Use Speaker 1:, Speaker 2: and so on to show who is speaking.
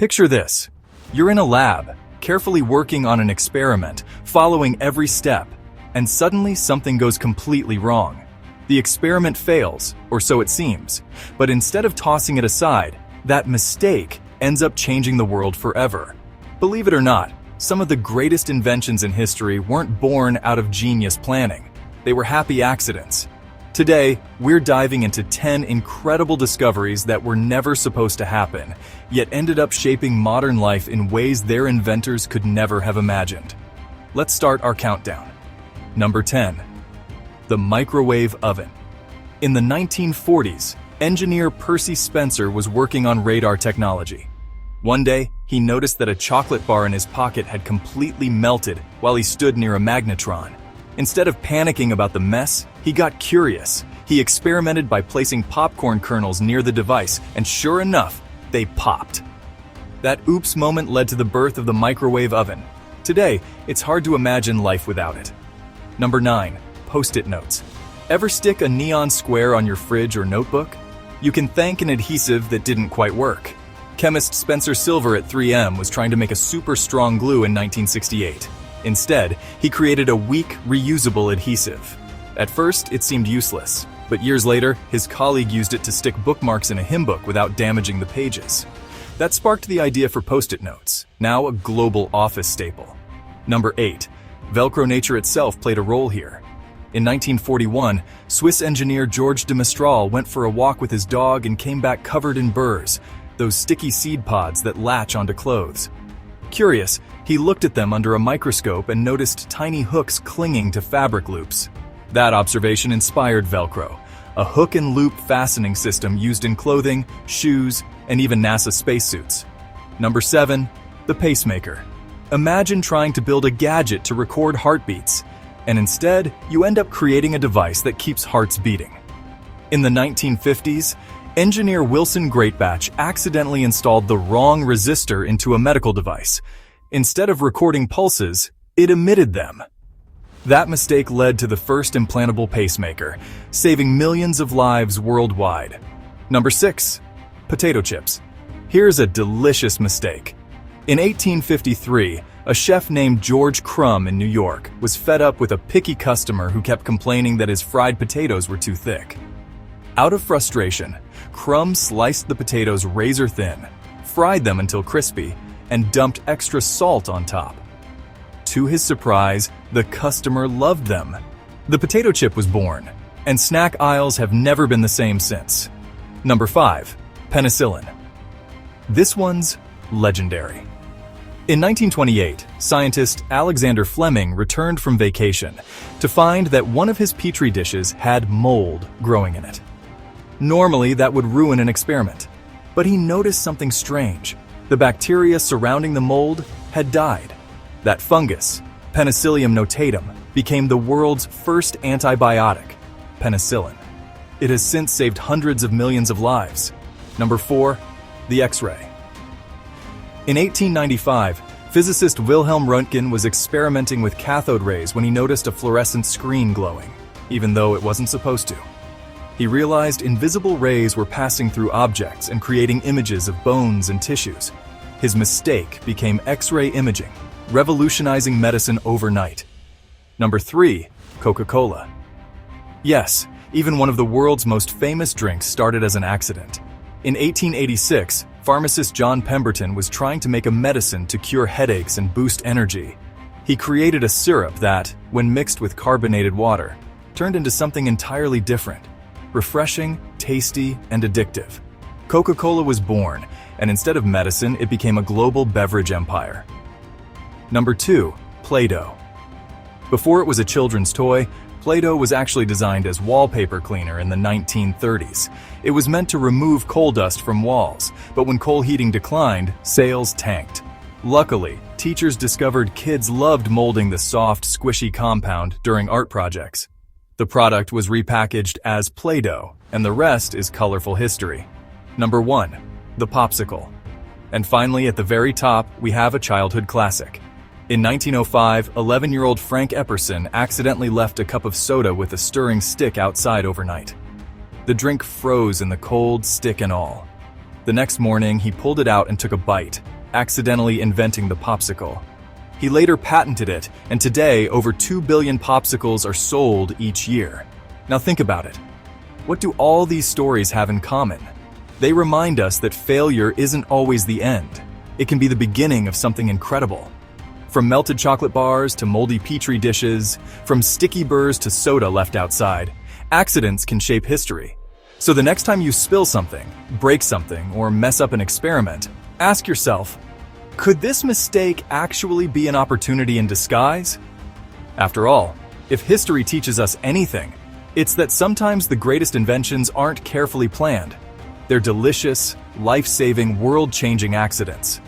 Speaker 1: Picture this. You're in a lab, carefully working on an experiment, following every step, and suddenly something goes completely wrong. The experiment fails, or so it seems, but instead of tossing it aside, that mistake ends up changing the world forever. Believe it or not, some of the greatest inventions in history weren't born out of genius planning. They were happy accidents. Today, we're diving into 10 incredible discoveries that were never supposed to happen, yet ended up shaping modern life in ways their inventors could never have imagined. Let's start our countdown. Number 10. The microwave oven. In the 1940s, engineer Percy Spencer was working on radar technology. One day, he noticed that a chocolate bar in his pocket had completely melted while he stood near a magnetron. Instead of panicking about the mess, he got curious. He experimented by placing popcorn kernels near the device, and sure enough, they popped. That oops moment led to the birth of the microwave oven. Today, it's hard to imagine life without it. Number 9. Post-it notes. Ever stick a neon square on your fridge or notebook? You can thank an adhesive that didn't quite work. Chemist Spencer Silver at 3M was trying to make a super strong glue in 1968. Instead, he created a weak, reusable adhesive. At first, it seemed useless, but years later, his colleague used it to stick bookmarks in a hymn book without damaging the pages. That sparked the idea for Post-it notes, now a global office staple. Number 8. Velcro nature itself played a role here. In 1941, Swiss engineer Georges de Mestral went for a walk with his dog and came back covered in burrs, those sticky seed pods that latch onto clothes. Curious, he looked at them under a microscope and noticed tiny hooks clinging to fabric loops. That observation inspired Velcro, a hook and loop fastening system used in clothing, shoes, and even NASA spacesuits. Number 7. The pacemaker. Imagine trying to build a gadget to record heartbeats, and instead, you end up creating a device that keeps hearts beating. In the 1950s, engineer Wilson Greatbatch accidentally installed the wrong resistor into a medical device. Instead of recording pulses, it emitted them. That mistake led to the first implantable pacemaker, saving millions of lives worldwide. Number 6. Potato chips. Here's a delicious mistake. In 1853, a chef named George Crumb in New York was fed up with a picky customer who kept complaining that his fried potatoes were too thick. Out of frustration, Crumb sliced the potatoes razor thin, fried them until crispy, and dumped extra salt on top. To his surprise, the customer loved them. The potato chip was born, and snack aisles have never been the same since. Number 5. Penicillin. This one's legendary. In 1928, scientist Alexander Fleming returned from vacation to find that one of his petri dishes had mold growing in it. Normally, that would ruin an experiment, but he noticed something strange. The bacteria surrounding the mold had died. That fungus, Penicillium notatum, became the world's first antibiotic, penicillin. It has since saved hundreds of millions of lives. Number 4. The X-ray. In 1895, physicist Wilhelm Röntgen was experimenting with cathode rays when he noticed a fluorescent screen glowing, even though it wasn't supposed to. He realized invisible rays were passing through objects and creating images of bones and tissues. His mistake became X-ray imaging, revolutionizing medicine overnight. Number 3. Coca-Cola. Yes, even one of the world's most famous drinks started as an accident. In 1886, pharmacist John Pemberton was trying to make a medicine to cure headaches and boost energy. He created a syrup that, when mixed with carbonated water, turned into something entirely different. Refreshing, tasty, and addictive. Coca-Cola was born, and instead of medicine, it became a global beverage empire. Number 2. Play-Doh. Before it was a children's toy, Play-Doh was actually designed as wallpaper cleaner in the 1930s. It was meant to remove coal dust from walls, but when coal heating declined, sales tanked. Luckily, teachers discovered kids loved molding the soft, squishy compound during art projects. The product was repackaged as Play-Doh, and the rest is colorful history. Number 1. The popsicle. And finally, at the very top, we have a childhood classic. In 1905, 11-year-old Frank Epperson accidentally left a cup of soda with a stirring stick outside overnight. The drink froze in the cold, stick and all. The next morning, he pulled it out and took a bite, accidentally inventing the popsicle. He later patented it, and today over 2 billion popsicles are sold each year. Now think about it. What do all these stories have in common? They remind us that failure isn't always the end. It can be the beginning of something incredible. From melted chocolate bars to moldy petri dishes, from sticky burrs to soda left outside, accidents can shape history. So the next time you spill something, break something, or mess up an experiment, ask yourself, could this mistake actually be an opportunity in disguise? After all, if history teaches us anything, it's that sometimes the greatest inventions aren't carefully planned. They're delicious, life-saving, world-changing accidents.